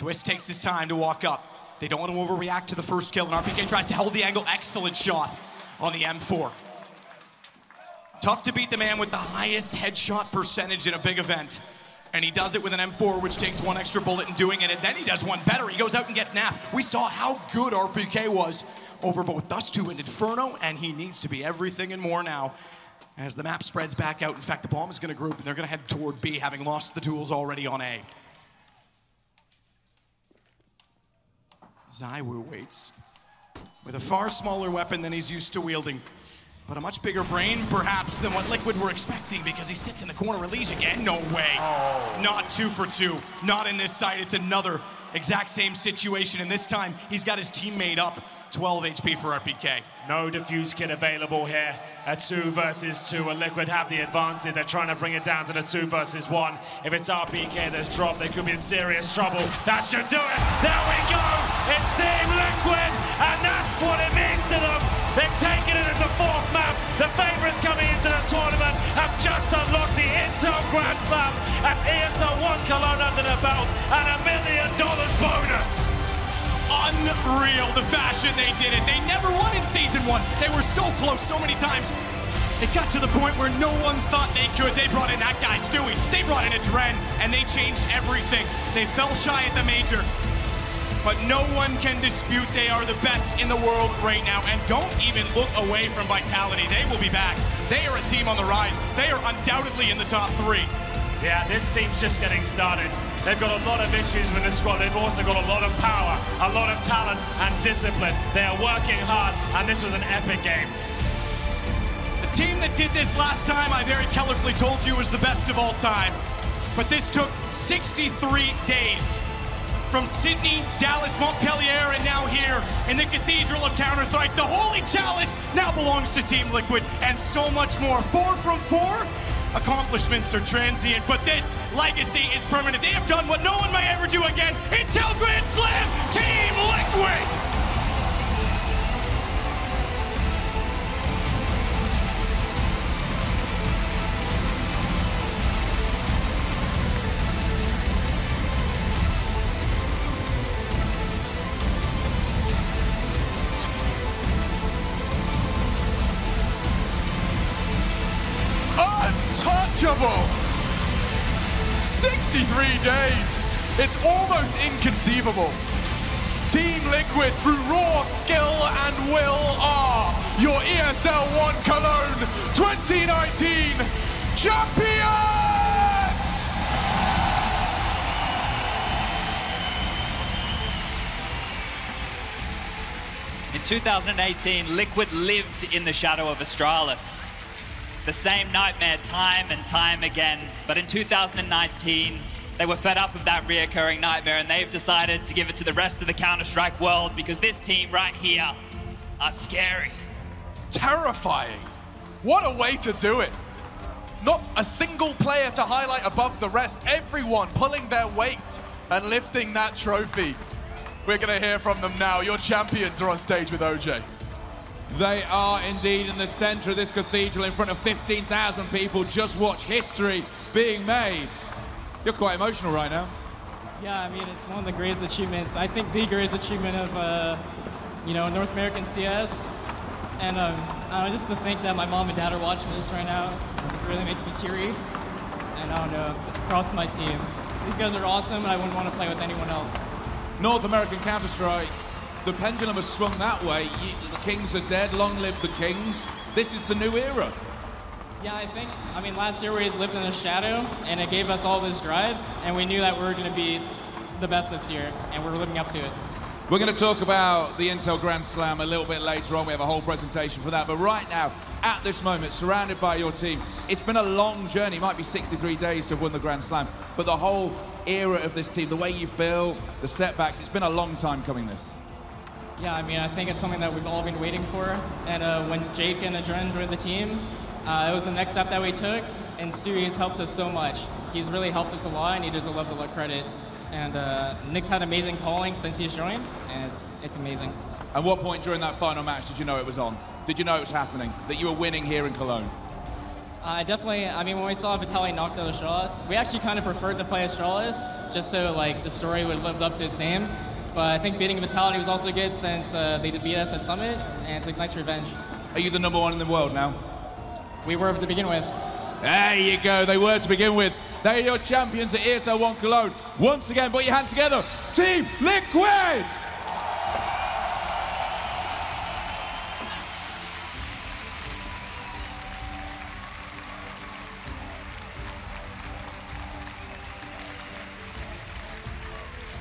Twist takes his time to walk up. They don't want to overreact to the first kill, and RPK tries to hold the angle. Excellent shot on the M4. Tough to beat the man with the highest headshot percentage in a big event. And he does it with an M4, which takes one extra bullet in doing it, and then he does one better. He goes out and gets NAF. We saw how good RPK was over both Dust 2 and Inferno, and he needs to be everything and more now as the map spreads back out. In fact, the bomb is going to group, and they're going to head toward B, having lost the duels already on A. Zaiwu waits with a far smaller weapon than he's used to wielding, but a much bigger brain, perhaps, than what Liquid were expecting, because he sits in the corner. Release again? No way. Oh. Not 2 for 2. Not in this side. It's another exact same situation, and this time he's got his teammate up. 12 HP for RPK. No defuse kit available here. A 2 versus 2. A Liquid have the advantage. They're trying to bring it down to the 2 versus 1. If it's RPK that's dropped, they could be in serious trouble. That should do it. There we go. It's Team Liquid, and that's what it means to them. They've taken it in the 4th map. The favorites coming into the tournament have just unlocked the Intel Grand Slam. That's ESL One Cologne under their belt, and $1 million bonus. Unreal, the fashion they did it. They never won in Season 1. They were so close so many times. It got to the point where no one thought they could. They brought in that guy, Stewie. They brought in a Dren, and they changed everything. They fell shy at the major, but no one can dispute they are the best in the world right now. And don't even look away from Vitality. They will be back. They are a team on the rise. They are undoubtedly in the top 3. Yeah, this team's just getting started. They've got a lot of issues with the squad. They've also got a lot of power, a lot of talent and discipline. They are working hard, and this was an epic game. The team that did this last time, I very colorfully told you, was the best of all time. But this took 63 days. From Sydney, Dallas, Montpellier, and now here in the Cathedral of Counter-Strike. The Holy Chalice now belongs to Team Liquid, and so much more. 4 from 4. Accomplishments are transient, but this legacy is permanent. They have done what no one may ever do again. Intel Grand Slam, Team Liquid! Untouchable! 63 days! It's almost inconceivable. Team Liquid, through raw skill and will, are your ESL One Cologne 2019 champions! In 2018, Liquid lived in the shadow of Astralis. The same nightmare time and time again. But in 2019, they were fed up with that reoccurring nightmare, and they've decided to give it to the rest of the Counter-Strike world, because this team right here are scary. Terrifying. What a way to do it. Not a single player to highlight above the rest. Everyone pulling their weight and lifting that trophy. We're going to hear from them now. Your champions are on stage with OJ. They are indeed in the center of this cathedral in front of 15,000 people. Just watch history being made. You're quite emotional right now. Yeah, I mean, it's one of the greatest achievements. I think the greatest achievement of, North American CS. And just to think that my mom and dad are watching this right now, it really makes me teary. And I don't know, props to my team. These guys are awesome, and I wouldn't want to play with anyone else. North American Counter-Strike, the pendulum has swung that way. The Kings are dead, long live the Kings. This is the new era. Yeah, I mean, last year we just lived in the shadow, and it gave us all this drive, and we knew that we were going to be the best this year, and we're living up to it. We're going to talk about the Intel Grand Slam a little bit later on. We have a whole presentation for that. But right now, at this moment, surrounded by your team, it's been a long journey. It might be 63 days to have won the Grand Slam, but the whole era of this team, the way you've built, the setbacks, it's been a long time coming, this. Yeah, I mean, I think it's something that we've all been waiting for. And when Jake and Adren joined the team, it was the next step that we took. And Stewie's helped us so much. He's really helped us a lot, and he deserves a lot of credit. And Nick's had amazing calling since he's joined, and it's amazing. At what point during that final match did you know it was on? Did you know it was happening? That you were winning here in Cologne? I mean, when we saw Vitaly knock out Astralis, we actually kind of preferred to play Astralis, just so like the story would live up to its name. But I think beating Vitality was also good since they did beat us at Summit, and it's a nice revenge. Are you the #1 in the world now? We were to begin with. There you go, they were to begin with. They are your champions at ESL One Cologne. Once again, put your hands together. Team Liquid!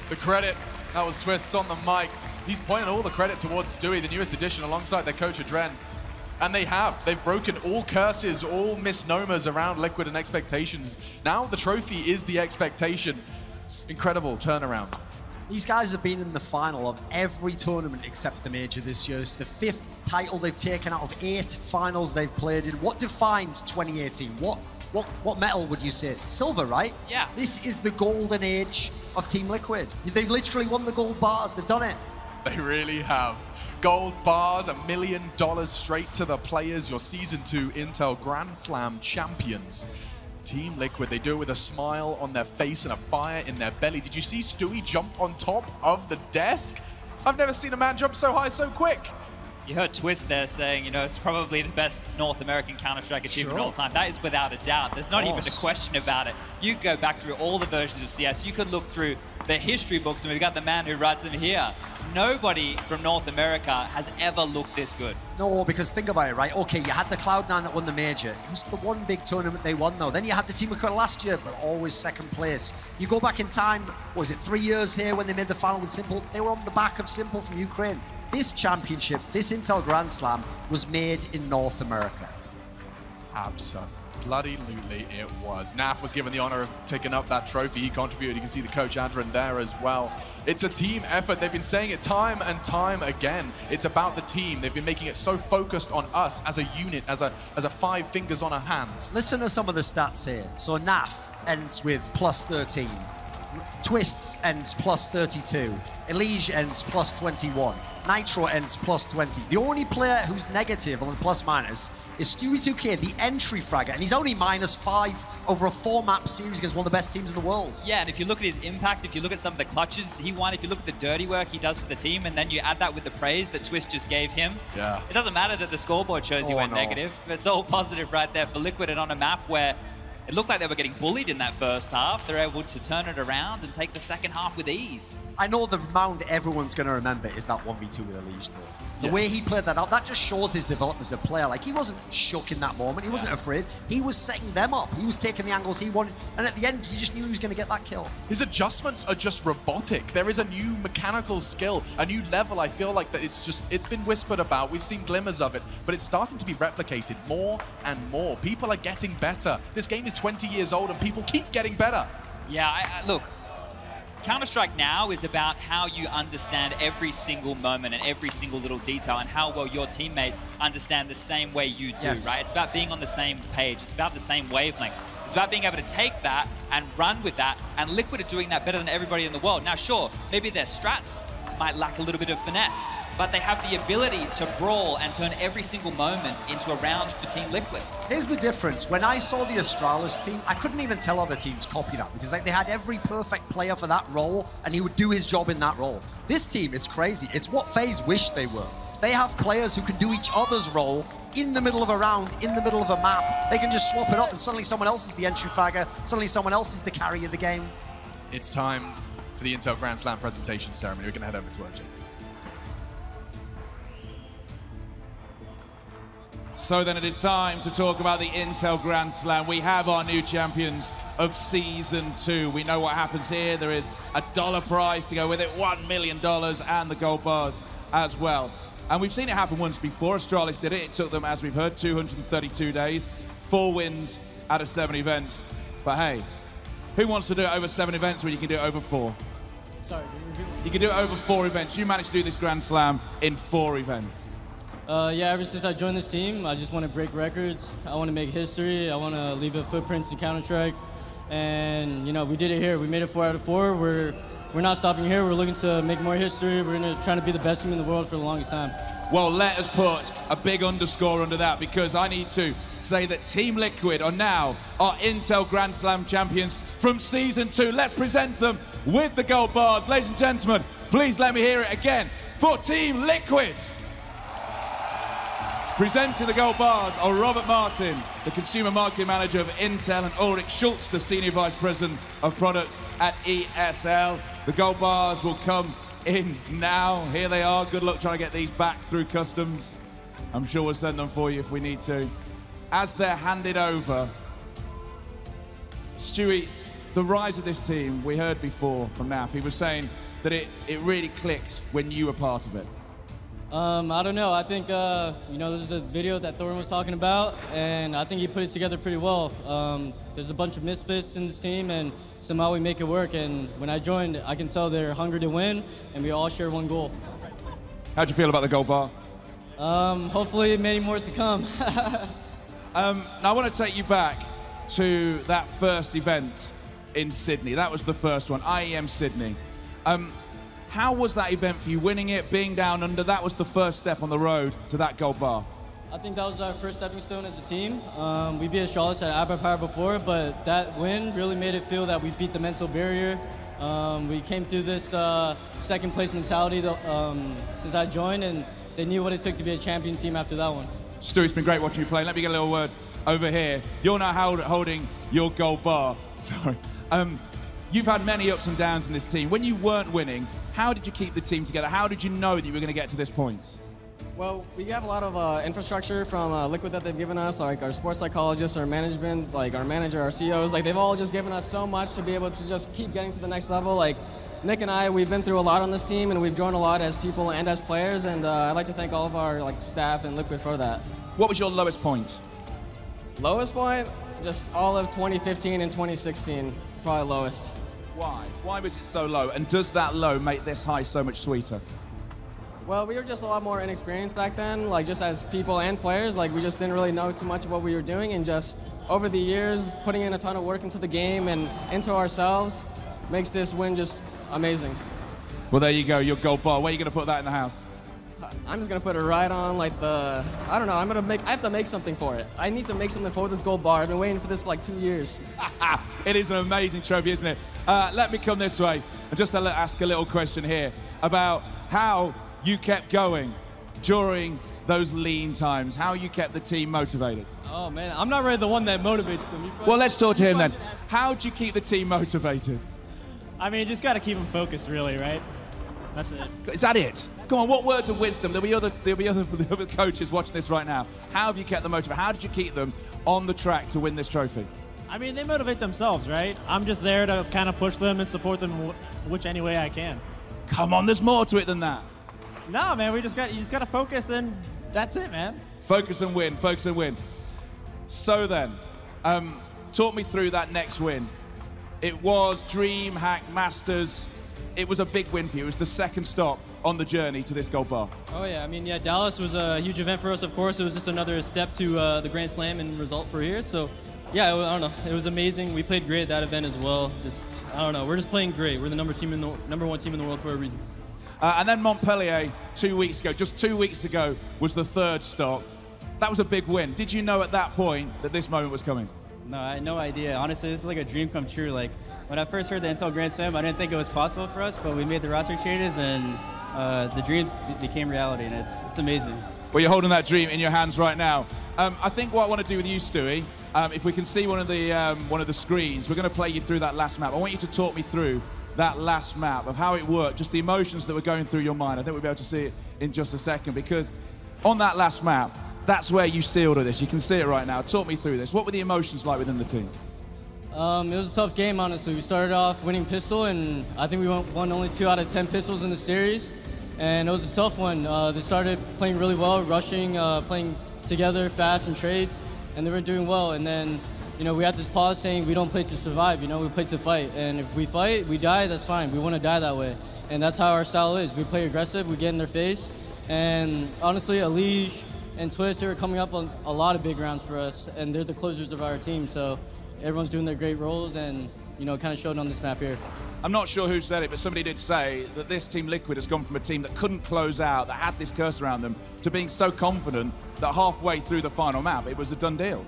The credit, that was Twists on the mic. He's pointing all the credit towards Stewie, the newest addition, alongside their coach, Adren. And they've broken all curses, all misnomers around Liquid and expectations. Now the trophy is the expectation. Incredible turnaround. These guys have been in the final of every tournament except the major this year. It's the 5th title they've taken out of 8 finals they've played in. What defined 2018? What medal would you say? It's silver, right? Yeah. This is the golden age of Team Liquid. They've literally won the gold bars. They've done it. They really have. Gold bars, $1 million straight to the players. Your Season 2 Intel Grand Slam champions. Team Liquid, they do it with a smile on their face and a fire in their belly. Did you see Stewie jump on top of the desk? I've never seen a man jump so high so quick. You heard Twist there saying, you know, it's probably the best North American Counter-Strike achievement of all time. That is without a doubt. There's not even a question about it. You could go back through all the versions of CS. You could look through the history books, and we've got the man who writes them here. Nobody from North America has ever looked this good. No, because think about it, right? Okay, you had the Cloud9 that won the major. It was the one big tournament they won, though. Then you had the Team Liquid last year, but always second place. You go back in time, what was it, 3 years here when they made the final with Simple? They were on the back of Simple from Ukraine. This championship, this Intel Grand Slam, was made in North America. Absolutely it was. Naf was given the honor of picking up that trophy. He contributed. You can see the coach Adrian there as well. It's a team effort. They've been saying it time and time again. It's about the team. They've been making it so focused on us as a unit, as a 5 fingers on a hand. Listen to some of the stats here. So Naf ends with +13. Twists ends +32. Elige ends +21. Nitro ends +20. The only player who's negative on the plus minus is Stewie2K, the entry fragger, and he's only -5 over a 4-map series against one of the best teams in the world. Yeah, and if you look at his impact, if you look at some of the clutches he won, if you look at the dirty work he does for the team, and then you add that with the praise that Twist just gave him, it doesn't matter that the scoreboard shows he went negative. It's all positive right there for Liquid, and on a map where it looked like they were getting bullied in that first half. They're able to turn it around and take the second half with ease. I know the round everyone's going to remember is that 1v2 with Elige, though. The way he played that out, that just shows his development as a player. Like, he wasn't shook in that moment. He wasn't afraid. He was setting them up. He was taking the angles he wanted. And at the end, you just knew he was going to get that kill. His adjustments are just robotic. There is a new mechanical skill, a new level. I feel like that it's been whispered about. We've seen glimmers of it, but it's starting to be replicated more and more. People are getting better. This game is 20 years old and people keep getting better. Yeah, look, Counter-Strike now is about how you understand every single moment and every single little detail and how well your teammates understand the same way you do, right? It's about being on the same page. It's about the same wavelength. It's about being able to take that and run with that, and Liquid are doing that better than everybody in the world. Now, sure, maybe their strats might lack a little bit of finesse, but they have the ability to brawl and turn every single moment into a round for Team Liquid. Here's the difference. When I saw the Astralis team, I couldn't even tell other teams copy that because they had every perfect player for that role and he would do his job in that role. This team, it's crazy. It's what FaZe wished they were. They have players who can do each other's role in the middle of a round, in the middle of a map. They can just swap it up and suddenly someone else is the entry fragger, suddenly someone else is the carry of the game. It's time for the Intel Grand Slam presentation ceremony. We're going to head over to OJ. So then it is time to talk about the Intel Grand Slam. We have our new champions of Season 2. We know what happens here. There is a dollar prize to go with it, $1 million, and the gold bars as well. And we've seen it happen once before. Astralis did it. It took them, as we've heard, 232 days, 4 wins out of 7 events. But hey, who wants to do it over 7 events when you can do it over 4? Sorry, you can do it over 4 events. You managed to do this Grand Slam in 4 events. Yeah, ever since I joined this team, I just want to break records. I want to make history. I want to leave a footprint in Counter-Strike. And, you know, we did it here. We made it 4 out of 4. We're we're not stopping here. We're looking to make more history. We're going to try to be the best team in the world for the longest time. Well, let us put a big underscore under that, because I need to say that Team Liquid are now our Intel Grand Slam champions from Season 2. Let's present them with the gold bars. Ladies and gentlemen, please let me hear it again for Team Liquid. Presenting the gold bars are Robert Martin, the Consumer Marketing Manager of Intel, and Ulrich Schultz, the Senior Vice President of Product at ESL. The gold bars will come in now. Here they are. Good luck trying to get these back through customs. I'm sure we'll send them for you if we need to. As they're handed over, Stewie, the rise of this team, we heard before from Naf. He was saying that it really clicked when you were part of it. I don't know. I think, there's a video that Thorne was talking about, and I think he put it together pretty well. There's a bunch of misfits in this team, and somehow we make it work. And when I joined, I can tell they're hungry to win, and we all share one goal. How'd you feel about the gold bar? Hopefully many more to come. Now I want to take you back to that first event in Sydney. That was the first one, IEM Sydney. How was that event for you, winning it, being down under? That was the first step on the road to that gold bar. I think that was our first stepping stone as a team. We beat Astralis at Abba Power before, but that win really made it feel that we beat the mental barrier. We came through this second place mentality since I joined, and they knew what it took to be a champion team after that one. Stu, it's been great watching you play. Let me get a little word over here. You're now holding your gold bar. Sorry. You've had many ups and downs in this team. When you weren't winning, how did you keep the team together? How did you know that you were going to get to this point? Well, we have a lot of infrastructure from Liquid that they've given us, like our sports psychologists, our management, like our manager, our CEOs. Like, they've all just given us so much to be able to just keep getting to the next level. Like, Nick and I, we've been through a lot on this team, and we've grown a lot as people and as players, and I'd like to thank all of our staff and Liquid for that. What was your lowest point? Lowest point? Just all of 2015 and 2016, probably lowest. Why? Why was it so low? And does that low make this high so much sweeter? Well, we were just a lot more inexperienced back then, like just as people and players. Like, we just didn't really know too much of what we were doing, and just over the years, putting in a ton of work into the game and into ourselves makes this win just amazing. Well, there you go, your gold bar. Where are you going to put that in the house? I'm just gonna put it right on like the, I don't know, I have to make something for it. I need to make something for this gold bar. I've been waiting for this for like 2 years. It is an amazing trophy, isn't it? Let me come this way and just ask a little question here about how you kept going during those lean times, how you kept the team motivated. Oh man, I'm not really the one that motivates them. Well, let's talk to him then. How do you keep the team motivated? I mean, you just gotta keep them focused, really, right? That's it. Is that it? Come on, what words of wisdom? There'll be other coaches watching this right now. How have you kept them motivated? How did you keep them on the track to win this trophy? I mean, they motivate themselves, right? I'm just there to kind of push them and support them which any way I can. Come on, there's more to it than that. No, man, you just got to focus, and that's it, man. Focus and win, focus and win. So then, talk me through that next win. It was DreamHack Masters. It was a big win for you. It was the second stop on the journey to this gold bar. Oh yeah, I mean, yeah, Dallas was a huge event for us, of course. It was just another step to the Grand Slam and result for here. So yeah, I don't know, it was amazing. We played great at that event as well. Just, I don't know, we're just playing great. We're the number one team in the world for a reason. And then Montpellier 2 weeks ago, just 2 weeks ago, was the third stop. That was a big win. Did you know at that point that this moment was coming? No, I had no idea. Honestly, this is like a dream come true. Like, when I first heard the Intel Grand Slam, I didn't think it was possible for us, but we made the roster changes, and the dream became reality, and it's amazing. Well, you're holding that dream in your hands right now. I think what I want to do with you, Stewie, if we can see one of the screens, we're going to play you through that last map. I want you to talk me through that last map of how it worked, just the emotions that were going through your mind. I think we'll be able to see it in just a second, because on that last map, that's where you sealed all this. You can see it right now. Talk me through this. What were the emotions like within the team? It was a tough game, honestly. We started off winning pistol, and I think we won only 2 out of 10 pistols in the series. And it was a tough one. They started playing really well, rushing, playing together, fast, and trades, and they were doing well. And then, we had this pause saying we don't play to survive, we play to fight. And if we fight, we die, that's fine. We want to die that way. And that's how our style is. We play aggressive, we get in their face. And honestly, Elige and Twist, they were coming up on a lot of big rounds for us, and they're the closers of our team. So everyone's doing their great roles, and you know, kind of showed on this map here. I'm not sure who said it, but somebody did say that this team Liquid has gone from a team that couldn't close out, that had this curse around them, to being so confident that halfway through the final map, it was a done deal.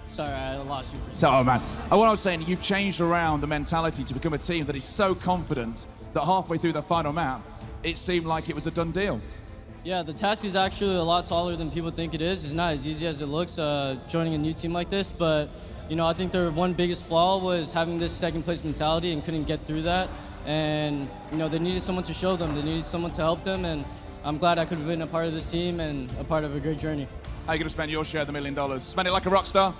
Sorry, I lost you. So, man, what I was saying, you've changed around the mentality to become a team that is so confident that halfway through the final map, it seemed like it was a done deal. Yeah, the task is actually a lot taller than people think it is. It's not as easy as it looks joining a new team like this, but you know, I think their one biggest flaw was having this second place mentality and couldn't get through that. And you know, they needed someone to show them, they needed someone to help them, and I'm glad I could have been a part of this team and a part of a great journey. How are you going to spend your share of the $1 million? Spend it like a rock star?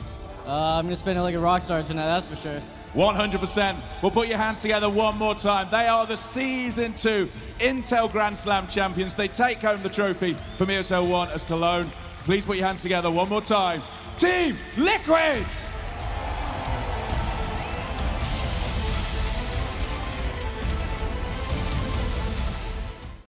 I'm going to spend it like a rock star tonight, that's for sure. 100%. We'll put your hands together one more time. They are the Season 2 Intel Grand Slam champions. They take home the trophy from ESL One as Cologne. Please put your hands together one more time. Team Liquid!